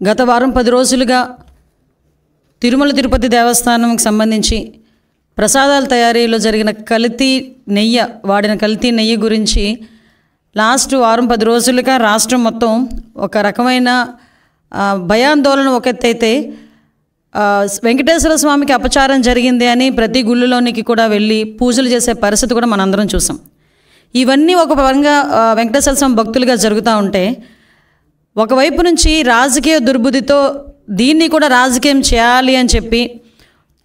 గత వారం 10 రోజులుగా తిరుమల తిరుపతి దేవస్థానంకి సంబంధించి ప్రసాదాల తయారీలో జరిగిన వాడిన కల్తీ నెయ్యి గురించి లాస్ట్ వారం 10 రోజులుగా రాష్ట్రం మొత్తం ఒక రకమైన భయాందోళన ఒక ఎత్తైతే వెంకటేశ్వర స్వామికి అపచారం జరిగింది అని ప్రతి గుళ్ళలోనికి కూడా వెళ్ళి పూజలు చేసే పరిస్థితి కూడా మనందరం చూసాం. ఇవన్నీ ఒక పరంగా వెంకటేశ్వర స్వామి భక్తులుగా జరుగుతూ ఉంటే, ఒకవైపు నుంచి రాజకీయ దుర్బుద్ధితో దీన్ని కూడా రాజకీయం చేయాలి అని చెప్పి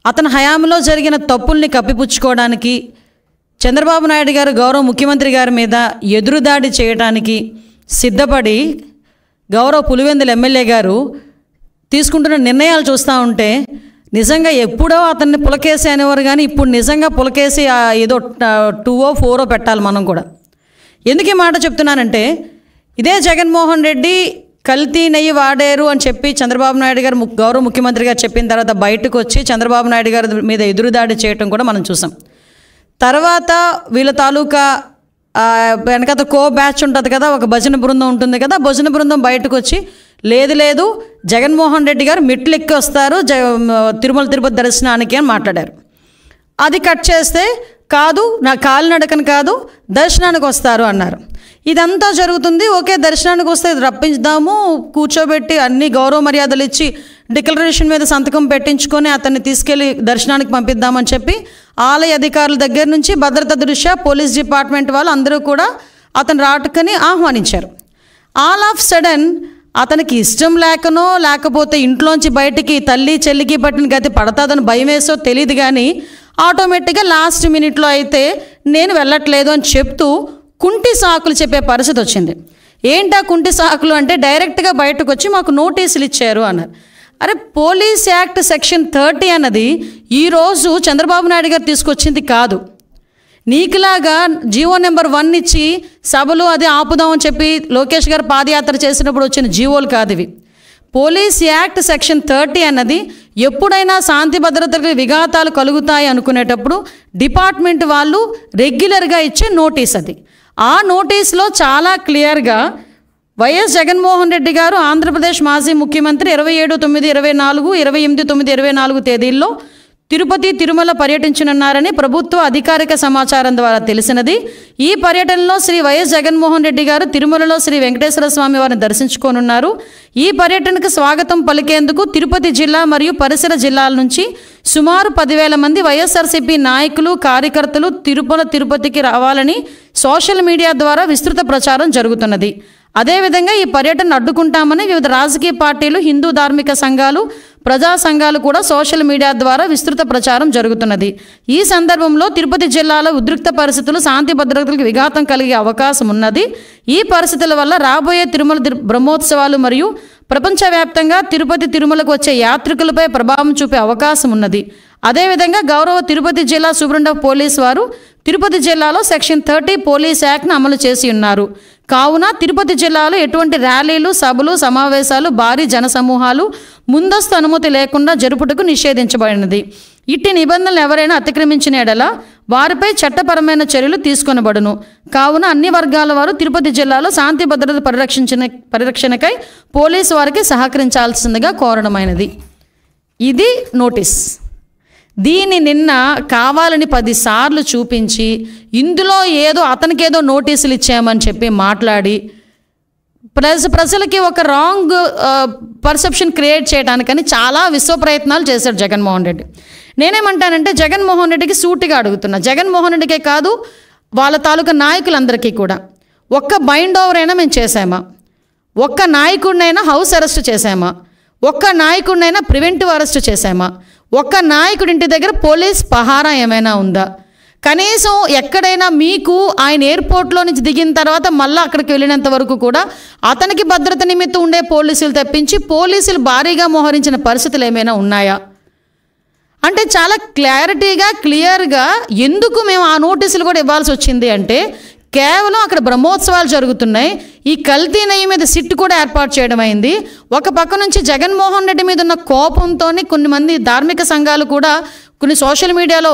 అతని హయాంలో జరిగిన తప్పుల్ని కప్పిపుచ్చుకోవడానికి చంద్రబాబు నాయుడు గారు గౌరవ ముఖ్యమంత్రి గారి మీద ఎదురుదాడి చేయడానికి సిద్ధపడి గౌరవ పులివెందుల ఎమ్మెల్యే గారు తీసుకుంటున్న నిర్ణయాలు చూస్తూ ఉంటే నిజంగా ఎప్పుడో అతన్ని పులకేసి అనేవారు, కానీ ఇప్పుడు నిజంగా పులకేసి ఏదో 2 or 4 పెట్టాలి మనం కూడా. ఎందుకు ఈ మాట చెప్తున్నానంటే, ఇదే జగన్మోహన్ రెడ్డి కల్తీ నెయ్యి వాడారు అని చెప్పి చంద్రబాబు నాయుడు గారు గౌరవ ముఖ్యమంత్రి గారు చెప్పిన తర్వాత బయటకు వచ్చి చంద్రబాబు నాయుడు గారి మీద ఎదురుదాడి చేయటం కూడా మనం చూసాం. తర్వాత వీళ్ళ తాలూకా వెనకాల బ్యాచ్ ఉంటుంది కదా, ఒక భజన బృందం ఉంటుంది కదా, భజన బృందం బయటకు వచ్చి లేదు జగన్మోహన్ రెడ్డి గారు మెట్లు ఎక్కి వస్తారు తిరుమల తిరుపతి దర్శనానికి అని మాట్లాడారు. అది కట్ చేస్తే కాదు, నా కాలినడకను కాదు దర్శనానికి వస్తారు అన్నారు. ఇదంతా జరుగుతుంది. ఓకే, దర్శనానికి వస్తే రప్పించుదాము, కూర్చోబెట్టి అన్ని గౌరవ మర్యాదలు ఇచ్చి డిక్లరేషన్ మీద సంతకం పెట్టించుకొని అతన్ని తీసుకెళ్ళి దర్శనానికి పంపిద్దామని చెప్పి ఆలయ అధికారుల దగ్గర నుంచి భద్రతా దృష్ట్యా పోలీస్ డిపార్ట్మెంట్ వాళ్ళు అందరూ కూడా అతను రాటుకని ఆహ్వానించారు. ఆల్ ఆఫ్ సడన్ అతనికి ఇష్టం లేకనో లేకపోతే ఇంట్లోంచి బయటికి తల్లి చెల్లికి పట్టిన గతి పడతాదని భయం వేసో తెలియదు, కానీ ఆటోమేటిక్గా లాస్ట్ మినిట్లో అయితే నేను వెళ్ళట్లేదు అని చెప్తూ కుంటి సాకులు చెప్పే పరిస్థితి వచ్చింది. ఏంటా కుంటి సాకులు అంటే, డైరెక్ట్గా బయటకు వచ్చి మాకు నోటీసులు ఇచ్చారు అన్నారు. అరే, పోలీస్ యాక్ట్ సెక్షన్ 30 అన్నది ఈరోజు చంద్రబాబు నాయుడు గారు తీసుకొచ్చింది కాదు. నీకులాగా జీవో నెంబర్ 1 ఇచ్చి సభలు అది ఆపుదామని చెప్పి లోకేష్ గారు పాదయాత్ర చేసినప్పుడు వచ్చిన జీవోలు కాదు ఇవి. పోలీస్ యాక్ట్ సెక్షన్ 30 అన్నది ఎప్పుడైనా శాంతి భద్రతలకు విఘాతాలు కలుగుతాయి అనుకునేటప్పుడు డిపార్ట్మెంట్ వాళ్ళు రెగ్యులర్గా ఇచ్చే నోటీస్ అది. ఆ నోటీస్లో చాలా క్లియర్గా వైఎస్ జగన్మోహన్ రెడ్డి గారు ఆంధ్రప్రదేశ్ మాజీ ముఖ్యమంత్రి 27/9/24, 28/9/24 తేదీల్లో తిరుపతి తిరుమల పర్యటించనున్నారని ప్రభుత్వ అధికారిక సమాచారం ద్వారా తెలిసినది. ఈ పర్యటనలో శ్రీ వైఎస్ జగన్మోహన్ రెడ్డి గారు తిరుమలలో శ్రీ వెంకటేశ్వర స్వామి వారిని దర్శించుకోనున్నారు. ఈ పర్యటనకు స్వాగతం పలికేందుకు తిరుపతి జిల్లా మరియు పరిసర జిల్లాల నుంచి సుమారు 10,000 మంది వైఎస్ఆర్సీపీ నాయకులు కార్యకర్తలు తిరుపతికి రావాలని సోషల్ మీడియా ద్వారా విస్తృత ప్రచారం జరుగుతున్నది. అదేవిధంగా ఈ పర్యటనను అడ్డుకుంటామని వివిధ రాజకీయ పార్టీలు, హిందూ ధార్మిక సంఘాలు, ప్రజా సంఘాలు కూడా సోషల్ మీడియా ద్వారా విస్తృత ప్రచారం జరుగుతున్నది. ఈ సందర్భంలో తిరుపతి జిల్లాలో ఉద్రిక్త పరిస్థితులు, శాంతి భద్రతలకు విఘాతం కలిగే అవకాశం ఉన్నది. ఈ పరిస్థితుల వల్ల రాబోయే తిరుమల బ్రహ్మోత్సవాలు మరియు ప్రపంచవ్యాప్తంగా తిరుపతి తిరుమలకు వచ్చే యాత్రికులపై ప్రభావం చూపే అవకాశం ఉన్నది. అదేవిధంగా గౌరవ తిరుపతి జిల్లా సూపరింటెండెంట్ ఆఫ్ పోలీస్ వారు తిరుపతి జిల్లాలో సెక్షన్ 30 పోలీస్ యాక్ట్ను అమలు చేసి ఉన్నారు. కావున తిరుపతి జిల్లాలో ఎటువంటి ర్యాలీలు, సభలు, సమావేశాలు, భారీ జనసమూహాలు ముందస్తు అనుమతి లేకుండా జరుపుటకు నిషేధించబడినది. ఇట్టి నిబంధనలు ఎవరైనా అతిక్రమించిన ఎడల వారిపై చట్టపరమైన చర్యలు తీసుకొనబడును. కావున అన్ని వర్గాల వారు తిరుపతి జిల్లాలో శాంతి భద్రత పరిరక్షణకై పోలీసు వారికి సహకరించాల్సిందిగా కోరడమైనది. ఇది నోటీస్. దీన్ని నిన్న కావాలని 10 సార్లు చూపించి ఇందులో అతనికేదో నోటీసులు ఇచ్చామని చెప్పి మాట్లాడి ప్రజలకి ఒక రాంగ్ పర్సెప్షన్ క్రియేట్ చేయడానికని చాలా విశ్వ ప్రయత్నాలు చేశాడు జగన్మోహన్ రెడ్డి. నేనేమంటానంటే, జగన్మోహన్ రెడ్డికి సూటిగా అడుగుతున్నా, జగన్మోహన్ రెడ్డికే కాదు వాళ్ళ తాలూకా నాయకులందరికీ కూడా, ఒక్క బైండ్ ఓవర్ అయినా మేము చేసామా? ఒక్క నాయకుడినైనా హౌస్ అరెస్ట్ చేసామా? ఒక్క నాయకుడినైనా ప్రివెంటివ్ అరెస్ట్ చేసామా? ఒక్క నాయకుడి ఇంటి దగ్గర పోలీస్ పహారా ఏమైనా ఉందా? కనీసం ఎక్కడైనా మీకు ఆయన ఎయిర్పోర్ట్లో నుంచి దిగిన తర్వాత మళ్ళీ అక్కడికి వెళ్ళినంత వరకు కూడా అతనికి భద్రత నిమిత్తం ఉండే పోలీసులు తప్పించి పోలీసులు భారీగా మోహరించిన పరిస్థితులు ఏమైనా ఉన్నాయా? అంటే చాలా క్లియర్గా ఎందుకు మేము ఆ నోటీసులు కూడా ఇవ్వాల్సి వచ్చింది అంటే, కేవలం అక్కడ బ్రహ్మోత్సవాలు జరుగుతున్నాయి. ఈ కల్తీ నెయ్యి మీద సిట్ కూడా ఏర్పాటు చేయడం అయింది. ఒక పక్క నుంచి జగన్మోహన్ రెడ్డి మీద ఉన్న కోపంతో కొన్ని మంది ధార్మిక సంఘాలు కూడా కొన్ని సోషల్ మీడియాలో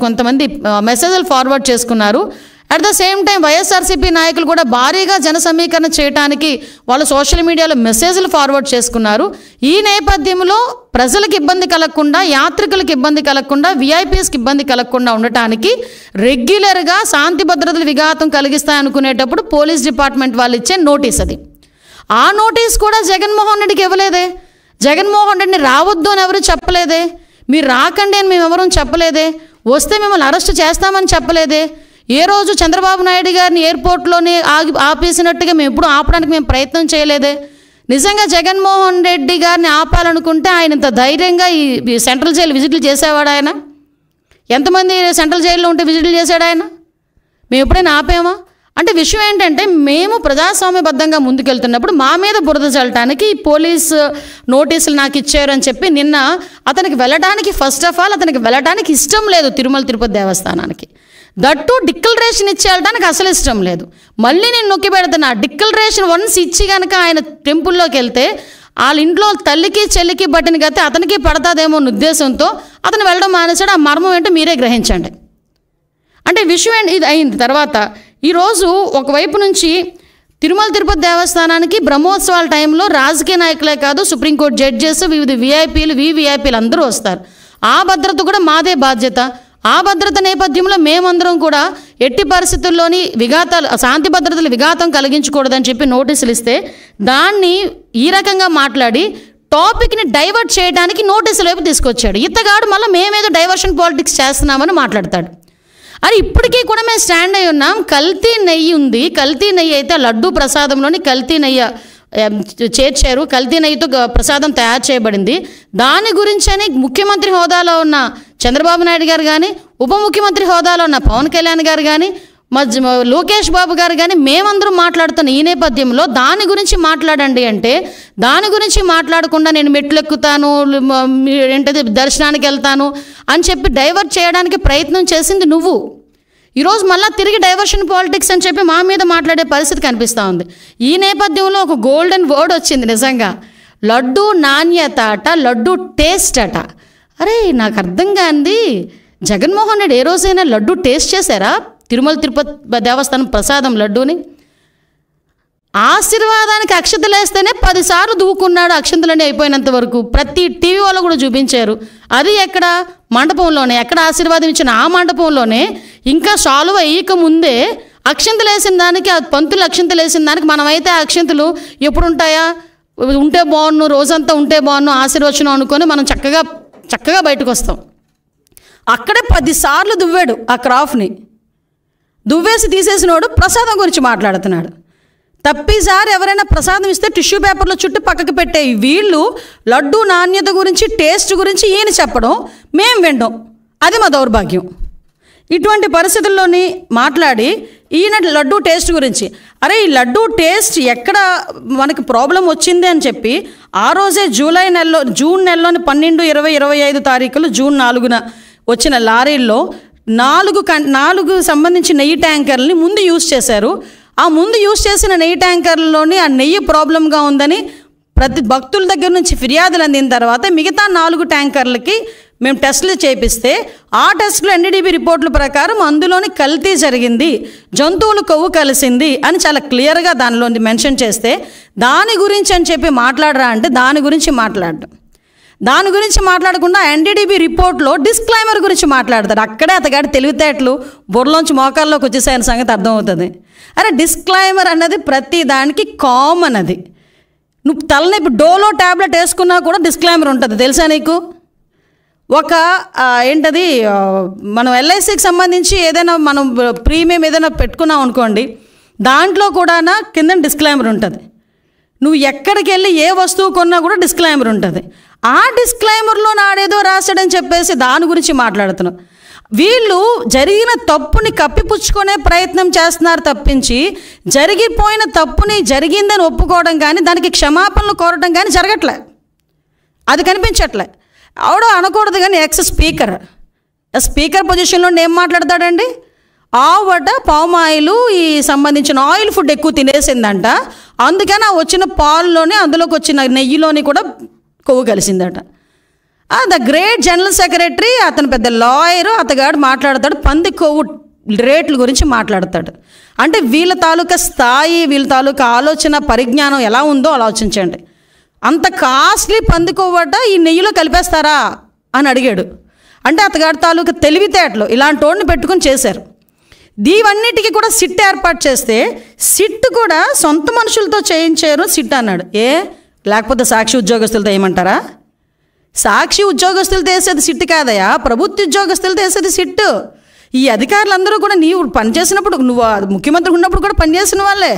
కొంతమంది మెసేజ్లు ఫార్వర్డ్ చేసుకున్నారు. At the same time YSRCP నాయకులు కూడా భారీగా జన సమీకరణ చేయడానికి వాళ్ళు సోషల్ మీడియాలో మెసేజ్లు ఫార్వర్డ్ చేసుకున్నారు. ఈ నేపథ్యంలో ప్రజలకు ఇబ్బంది కలగకుండా, యాత్రికులకు ఇబ్బంది కలగకుండా, విఐపీఎస్కి ఇబ్బంది కలగకుండా ఉండటానికి రెగ్యులర్గా శాంతి భద్రతలు విఘాతం కలిగిస్తాయనుకునేటప్పుడు పోలీస్ డిపార్ట్మెంట్ వాళ్ళు ఇచ్చే నోటీస్ అది. ఆ నోటీస్ కూడా జగన్మోహన్ రెడ్డికి ఇవ్వలేదే. జగన్మోహన్ రెడ్డిని రావద్దు అని ఎవరు చెప్పలేదే. మీరు రాకండి అని మేము ఎవరూ చెప్పలేదే. వస్తే మిమ్మల్ని అరెస్ట్ చేస్తామని చెప్పలేదే. ఏ రోజు చంద్రబాబు నాయుడు గారిని ఎయిర్పోర్ట్లోనే ఆపేసినట్టుగా మేము ఎప్పుడు ఆపడానికి మేము ప్రయత్నం చేయలేదే. నిజంగా జగన్మోహన్ రెడ్డి గారిని ఆపాలనుకుంటే ఆయన ఇంత ధైర్యంగా ఈ సెంట్రల్ జైలు విజిట్లు చేసేవాడు ఆయన? ఎంతమంది సెంట్రల్ జైల్లో ఉంటే విజిట్లు చేశాడు ఆయన? మేము ఎప్పుడైనా ఆపామా? అంటే విషయం ఏంటంటే, మేము ప్రజాస్వామ్యబద్ధంగా ముందుకెళ్తున్నప్పుడు మా మీద బురద చల్లటానికి పోలీసు నోటీసులు నాకు ఇచ్చారు అని చెప్పి నిన్న అతనికి వెళ్ళడానికి, ఫస్ట్ ఆఫ్ ఆల్ అతనికి వెళ్ళడానికి ఇష్టం లేదు తిరుమల తిరుపతి దేవస్థానానికి. దట్టు డిక్లరేషన్ ఇచ్చి వెళ్ళడానికి అసలు ఇష్టం లేదు. మళ్ళీ నేను నొక్కి పెడుతున్నా, డిక్లరేషన్ వన్స్ ఇచ్చి కనుక ఆయన టెంపుల్లోకి వెళ్తే వాళ్ళ ఇంట్లో తల్లికి చెల్లికి బట్టిన గతే అతనికి పడతాదేమో అన్న ఉద్దేశంతో అతను వెళ్ళడం మానేశాడు. ఆ మర్మం ఏంటో మీరే గ్రహించండి. అంటే విషయం ఇది అయింది. తర్వాత ఈరోజు ఒకవైపు నుంచి తిరుమల తిరుపతి దేవస్థానానికి బ్రహ్మోత్సవాల టైంలో రాజకీయ నాయకులే కాదు, సుప్రీంకోర్టు జడ్జెస్, వివిధ విఐపీలు, వివిఐపీలు అందరూ వస్తారు. ఆ భద్రత కూడా మాదే బాధ్యత. ఆ భద్రత నేపథ్యంలో మేమందరం కూడా ఎట్టి పరిస్థితుల్లోని విఘాతాలు, శాంతి భద్రతలు విఘాతం కలిగించకూడదని చెప్పి నోటీసులు ఇస్తే దాన్ని ఈ రకంగా మాట్లాడి టాపిక్ని డైవర్ట్ చేయడానికి నోటీసుల వైపు తీసుకొచ్చాడు. ఇతగాడు మళ్ళీ మేమేదో డైవర్షన్ పాలిటిక్స్ చేస్తున్నామని మాట్లాడతాడు. అని ఇప్పటికీ కూడా మేము స్టాండ్ అయి ఉన్నాం. కల్తీ నెయ్యి ఉంది. కల్తీ నెయ్యి అయితే లడ్డూ ప్రసాదంలోని కల్తీ నెయ్యి చేర్చారు. కల్తీ నెయ్యితో ప్రసాదం తయారు చేయబడింది. దాని గురించని ముఖ్యమంత్రి హోదాలో ఉన్న చంద్రబాబు నాయుడు గారు కానీ, ఉప ముఖ్యమంత్రి హోదాలో ఉన్న పవన్ కళ్యాణ్ గారు కానీ, లోకేష్ బాబు గారు కానీ మేమందరం మాట్లాడుతున్న ఈ నేపథ్యంలో దాని గురించి మాట్లాడండి అంటే, దాని గురించి మాట్లాడకుండా నేను మెట్లు ఎక్కుతాను, ఏంటది దర్శనానికి వెళ్తాను అని చెప్పి డైవర్ట్ చేయడానికి ప్రయత్నం చేసింది నువ్వు. ఈరోజు మళ్ళీ తిరిగి డైవర్షన్ పాలిటిక్స్ అని చెప్పి మా మీద మాట్లాడే పరిస్థితి కనిపిస్తూ ఉంది. ఈ నేపథ్యంలో ఒక గోల్డెన్ వర్డ్ వచ్చింది నిజంగా, లడ్డు నాణ్యత అట, లడ్డు టేస్ట్ అట. అరే నాకు అర్థం కాంది, జగన్మోహన్ రెడ్డి ఏ రోజైనా లడ్డు టేస్ట్ చేశారా? తిరుమల తిరుపతి దేవస్థానం ప్రసాదం లడ్డూని ఆశీర్వాదానికి అక్షంతలు వేస్తేనే 10 సార్లు దూకున్నాడు. అక్షంతలన్నీ అయిపోయినంత వరకు ప్రతి టీవీ వాళ్ళు కూడా చూపించారు. అది ఎక్కడ? మండపంలోనే. ఎక్కడ ఆశీర్వాదం ఇచ్చిన ఆ మండపంలోనే. ఇంకా సాల్వ్ అయ్యక ముందే అక్షంతలు వేసిన దానికి, ఆ పంతులు అక్షంతలు వేసిన దానికి మనమైతే ఆ అక్షంతలు ఎప్పుడు ఉంటాయా? ఉంటే బాగున్ను, రోజంతా ఉంటే బాగున్ను, ఆశీర్వచనం అనుకొని మనం చక్కగా బయటకు వస్తాం. అక్కడే 10 సార్లు దువ్వాడు ఆ క్రాఫ్ని. దువ్వేసి తీసేసినోడు ప్రసాదం గురించి మాట్లాడుతున్నాడు. తప్పిసారి ఎవరైనా ప్రసాదం ఇస్తే టిష్యూ పేపర్లో చుట్టూ పక్కకు పెట్టే వీళ్ళు లడ్డు నాణ్యత గురించి, టేస్ట్ గురించి ఈయన చెప్పడం, మేము వినడం, అది మా దౌర్భాగ్యం. ఇటువంటి పరిస్థితుల్లోని మాట్లాడి ఈయన లడ్డు టేస్ట్ గురించి, అరే ఈ లడ్డు టేస్ట్ ఎక్కడ మనకి ప్రాబ్లం వచ్చింది అని చెప్పి ఆ రోజే జూన్ నెలలోని 12, 20, 25 తారీఖులు, జూన్ 4న వచ్చిన లారీల్లో 4 సంబంధించి నెయ్యి ట్యాంకర్లని ముందు యూజ్ చేశారు. ఆ ముందు యూజ్ చేసిన నెయ్యి ట్యాంకర్లలోని ఆ నెయ్యి ప్రాబ్లంగా ఉందని ప్రతి భక్తుల దగ్గర నుంచి ఫిర్యాదులు అందిన తర్వాత మిగతా 4 ట్యాంకర్లకి మేము టెస్టులు చేపిస్తే ఆ టెస్టులు ఎన్డీడీబీ రిపోర్టుల ప్రకారం అందులోని కల్తీ జరిగింది, జంతువులు కొవ్వు కలిసింది అని చాలా క్లియర్గా దానిలో మెన్షన్ చేస్తే దాని గురించి అని చెప్పి మాట్లాడరా అంటే దాని గురించి మాట్లాడకుండా ఎన్డీడీబీ రిపోర్ట్లో డిస్క్లైమర్ గురించి మాట్లాడతారు. అక్కడే అతగాడి తెలివితేటలు బుర్రలోంచి మోకాల్లోకి వచ్చేసాయని సంగతి అర్థమవుతుంది. అరే డిస్క్లైమర్ అన్నది ప్రతి దానికి కామన్. అది నువ్వు తలనొప్పి డోలో ట్యాబ్లెట్ వేసుకున్నా కూడా డిస్క్లైమర్ ఉంటుంది, తెలుసా నీకు? ఏంటది, మనం ఎల్ఐసికి సంబంధించి ఏదైనా మనం ప్రీమియం ఏదైనా పెట్టుకున్నాం అనుకోండి, దాంట్లో కూడా కింద డిస్క్లైమర్ ఉంటుంది. నువ్వు ఎక్కడికి వెళ్ళి ఏ వస్తువు కొన్నా కూడా డిస్క్లైమర్ ఉంటుంది. ఆ డిస్క్లైమర్లో నాడేదో రాశాడని చెప్పేసి దాని గురించి మాట్లాడుతున్నావు. వీళ్ళు జరిగిన తప్పుని కప్పిపుచ్చుకునే ప్రయత్నం చేస్తున్నారు తప్పించి జరిగిపోయిన తప్పుని జరిగిందని ఒప్పుకోవడం కానీ దానికి క్షమాపణలు కోరడం కానీ జరగట్లే, అది కనిపించట్లే. ఆవిడ అనకూడదు కానీ స్పీకర్ పొజిషన్లో ఏం మాట్లాడతాడండి? ఆవిడ పామాయిలు ఈ సంబంధించిన ఆయిల్ ఫుడ్ ఎక్కువ తినేసిందంట, అందుకని ఆ వచ్చిన పాల్లోనే అందులోకి వచ్చిన నెయ్యిలోని కూడా కొవ్వు కలిసిందట. ద గ్రేట్ జనరల్ సెక్రటరీ, అతను పెద్ద లాయరు, అతగాడు మాట్లాడతాడు పంది కొవ్వు రేట్ల గురించి మాట్లాడతాడు. అంటే వీళ్ళ తాలూకా స్థాయి, వీళ్ళ తాలూకా ఆలోచన పరిజ్ఞానం ఎలా ఉందో ఆలోచించండి. అంత కాస్ట్లీ పందికొవ్వట ఈ నెయ్యిలో కలిపేస్తారా అని అడిగాడు. అంటే అతగాడి తాలూకా తెలివితేటలు ఇలాంటి వాడిని పెట్టుకుని చేశారు. దీవన్నిటికీ కూడా సిట్ ఏర్పాటు చేస్తే సిట్ కూడా సొంత మనుషులతో చేయించారు సిట్ అన్నాడు. లేకపోతే సాక్షి ఉద్యోగస్తులతో ఏమంటారా? సాక్షి ఉద్యోగస్తులతో వేసేది సిట్ కాదయా, ప్రభుత్వ ఉద్యోగస్తులతో వేసేది సిట్టు. ఈ అధికారులందరూ కూడా నీవు పనిచేసినప్పుడు, నువ్వు ముఖ్యమంత్రి ఉన్నప్పుడు కూడా పనిచేసిన వాళ్ళే.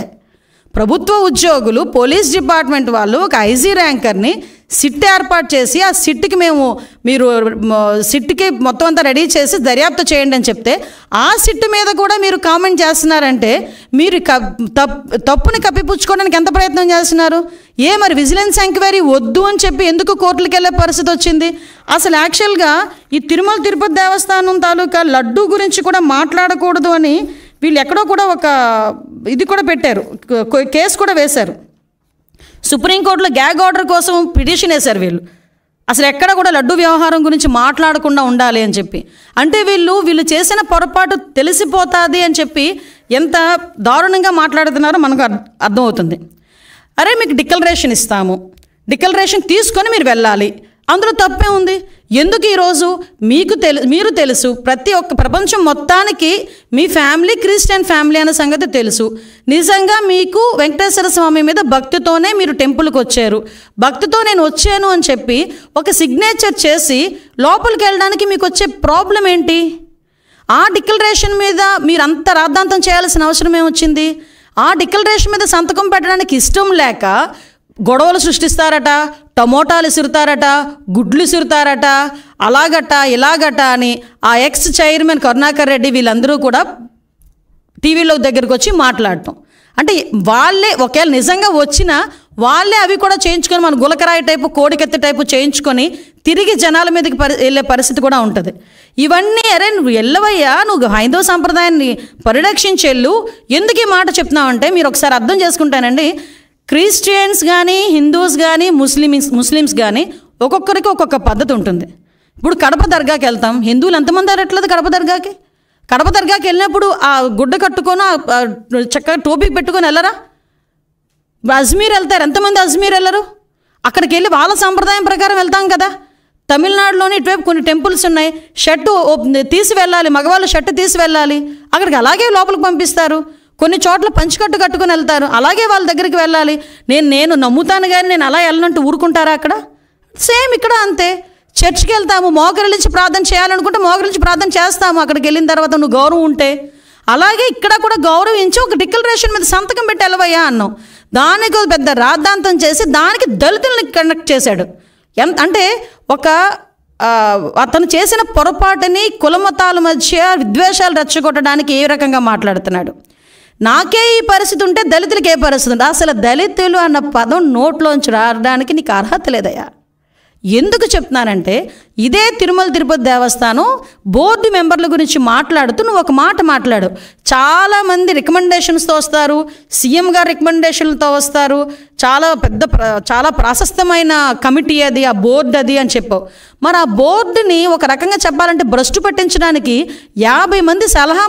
ప్రభుత్వ ఉద్యోగులు, పోలీస్ డిపార్ట్మెంట్ వాళ్ళు ఒక ఐజీ ర్యాంకర్ని సిట్ ఏర్పాటు చేసి ఆ సిట్కి మీరు సిట్కి మొత్తం అంతా రెడీ చేసి దర్యాప్తు చేయండి అని చెప్తే ఆ సిట్ మీద కూడా మీరు కామెంట్ చేస్తున్నారంటే మీరు తప్పుని కప్పిపుచ్చుకోవడానికి ఎంత ప్రయత్నం చేస్తున్నారు? మరి విజిలెన్స్ ఎంక్వైరీ వద్దు అని చెప్పి ఎందుకు కోర్టులకు వెళ్ళే పరిస్థితి వచ్చింది? అసలు యాక్చువల్గా ఈ తిరుమల తిరుపతి దేవస్థానం తాలూకా లడ్డూ గురించి కూడా మాట్లాడకూడదు అని వీళ్ళు ఎక్కడో కూడా ఒక ఇది కూడా పెట్టారు, కేసు కూడా వేశారు. సుప్రీంకోర్టులో గ్యాగ్ ఆర్డర్ కోసం పిటిషన్ వేశారు వీళ్ళు. అసలు ఎక్కడ కూడా లడ్డు వ్యవహారం గురించి మాట్లాడకుండా ఉండాలి అని చెప్పి. అంటే వీళ్ళు చేసిన పొరపాటు తెలిసిపోతుంది అని చెప్పి ఎంత దారుణంగా మాట్లాడుతున్నారో మనకు అర్థమవుతుంది. అరే మీకు డిక్లరేషన్ ఇస్తాము, డిక్లరేషన్ తీసుకొని మీరు వెళ్ళాలి, అందులో తప్పే ఉంది. ఎందుకు ఈరోజు మీరు తెలుసు, ప్రతి ఒక్క ప్రపంచం మొత్తానికి మీ ఫ్యామిలీ క్రిస్టియన్ ఫ్యామిలీ అనే సంగతి తెలుసు. నిజంగా మీకు వెంకటేశ్వర స్వామి మీద భక్తితోనే మీరు టెంపుల్కి వచ్చారు, భక్తితో నేను వచ్చాను అని చెప్పి ఒక సిగ్నేచర్ చేసి లోపలికి వెళ్ళడానికి మీకు వచ్చే ప్రాబ్లం ఏంటి? ఆ డిక్లరేషన్ మీద మీరు అంత రాద్ధాంతం చేయాల్సిన అవసరం ఏమొచ్చింది? ఆ డిక్లరేషన్ మీద సంతకం పెట్టడానికి ఇష్టం లేక గొడవలు సృష్టిస్తారట, టమోటాలు ఇసురుతారట, గుడ్లు ఇసురుతారట, అలాగట ఇలాగట అని ఆ ఎక్స్ చైర్మన్ కరుణాకర్ రెడ్డి వీళ్ళందరూ కూడా టీవీలో దగ్గరికి వచ్చి మాట్లాడటం. అంటే వాళ్ళే ఒకవేళ నిజంగా వచ్చినా వాళ్ళే అవి కూడా చేయించుకొని మన గులకరాయి టైపు, కోడికత్తి టైపు చేయించుకొని తిరిగి జనాల మీదకి వెళ్ళే పరిస్థితి కూడా ఉంటుంది. ఇవన్నీ అరే నువ్వు వెళ్ళవయ్యా, నువ్వు హైందవ సంప్రదాయాన్ని పరిరక్షించేళ్ళు, ఎందుకు ఈ మాట చెప్తున్నావంటే మీరు ఒకసారి అర్థం చేసుకుంటానండి. క్రిస్టియన్స్ కానీ, హిందూస్ కానీ, ముస్లిమ్స్ కానీ ఒక్కొక్కరికి ఒక్కొక్క పద్ధతి ఉంటుంది. ఇప్పుడు కడప దర్గాకి వెళ్తాం, హిందువులు ఎంతమంది అరట్లేదు కడప దర్గాకి? కడప దర్గాకి వెళ్ళినప్పుడు ఆ గుడ్డ కట్టుకొని చక్కగా టోపీ పెట్టుకొని వెళ్ళరా? అజ్మీర్ వెళ్తారు, ఎంతమంది అజ్మీర్ వెళ్ళరు? అక్కడికి వెళ్ళి వాళ్ళ సాంప్రదాయం ప్రకారం వెళ్తాం కదా. తమిళనాడులోని ఇటువైపు కొన్ని టెంపుల్స్ ఉన్నాయి, షర్టు తీసి వెళ్ళాలి, మగవాళ్ళు షర్టు తీసి వెళ్ళాలి, అక్కడికి అలాగే లోపలికి పంపిస్తారు. కొన్ని చోట్ల పంచికట్టు కట్టుకొని వెళ్తారు, అలాగే వాళ్ళ దగ్గరికి వెళ్ళాలి. నేను నమ్ముతాను కానీ నేను అలా వెళ్ళనంటూ ఊరుకుంటారా? అక్కడ సేమ్ ఇక్కడ అంతే. చర్చికి వెళ్తాము, మోకరిల్లించి ప్రార్థన చేయాలనుకుంటే మోకరిల్లించి ప్రార్థన చేస్తాము అక్కడికి వెళ్ళిన తర్వాత నువ్వు గౌరవం ఉంటే. అలాగే ఇక్కడ కూడా గౌరవించి ఒక డిక్లరేషన్ మీద సంతకం పెట్టి వెళ్ళవయ్యా అన్నాం. దానికి పెద్ద రాద్ధాంతం చేసి దానికి దళితుల్ని కనెక్ట్ చేశాడు. అంటే అతను చేసిన పొరపాటుని కులమతాల మధ్య విద్వేషాలు రెచ్చగొట్టడానికి ఏ రకంగా మాట్లాడుతున్నాడు. నాకే ఈ పరిస్థితి ఉంటే దళితులకి ఏ పరిస్థితి ఉంటుంది? అసలు దళితులు అన్న పదం నోట్లోంచి రావడానికి నీకు అర్హత లేదయ్యా. ఎందుకు చెప్తున్నానంటే ఇదే తిరుమల తిరుపతి దేవస్థానం బోర్డు మెంబర్ల గురించి మాట్లాడుతూ నువ్వు ఒక మాట మాట్లాడు. చాలామంది రికమెండేషన్స్తో వస్తారు, సీఎం గారు రికమెండేషన్లతో వస్తారు, చాలా ప్రాశస్తమైన కమిటీ అది, ఆ బోర్డు అది అని చెప్పావు. మరి ఆ బోర్డుని ఒక రకంగా చెప్పాలంటే భ్రష్టు పట్టించడానికి 50 మంది సలహా